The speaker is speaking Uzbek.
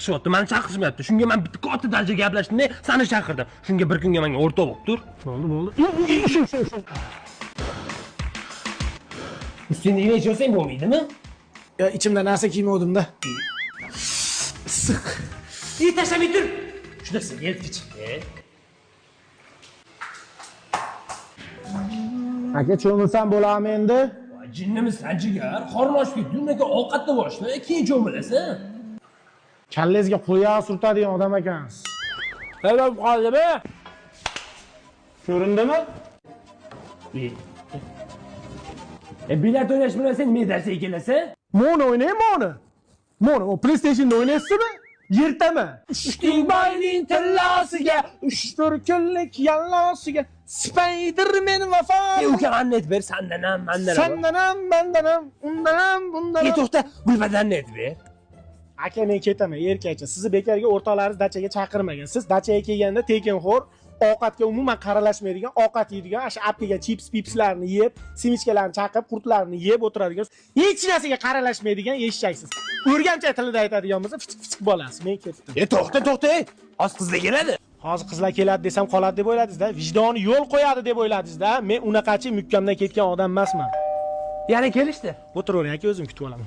chiqishyapti, meni chaqirishmayapti. Shunga men bitta katta darajada gaplashdim, seni chaqirdim. Shunga bir kunga menga o'rtoq bo'lib tur. Bo'ldi. Ustingda nima ichsang bo'lmaydimi? Ya ichimda narsa kiymovdim-da. Issiq. Tashlamay tur. Shunaqasi yelkich. Aka cho'milsam bo'ladimi endi? Jinnimisan jigar, qorni ochib ketdi. Unga ovqatni boshla, keyin cho'milasan. Kallangizga qo'ya surtadigan odam ekansiz. Nima qoldi-be? Ko'rindimi? Bilet o'ynash bilasang, nima darsiga kelasan? Mono o'ynayman, mono. O PlayStation'da o'ynaysizmi? Yirtaman. Ushting boyning tillosiga, 3-4 kunlik yallosiga, Spider-Man vafo. Uka annet ber, sandan ham, mandan ham. Sandan ham, mandan ham, undan ham, bundan ham. To'xta, Gulbadan net ber. Aka men ketaman, erkakcha. Sizni bekarga o'rtoqlaringiz dachaga chaqirmagan. Siz dachaga kelganda tekinxo'r, ovqatga umuman qaralashmaydigan, ovqat yeydigan, ash appiga chips-pipslarni yeb, simichkalarni chaqib, qurtlarni yeb o'tiradigan, hech narsaga qaralashmaydigan eshshaksiz. O'rgancha tilida aytadigan bo'lsa, fichik bolasiz. Men ketdim. To'xta. Hozir qizlar keladi. Hozir qizlar keladi desam qoladi deb o'yladingiz-da. Vijdoni yo'l qo'yadi deb o'yladingiz-da. Men unaqachi mukkamdan ketgan odam emasman. Yana kelishdi. O'tiravering aka, o'zim kutib olaman.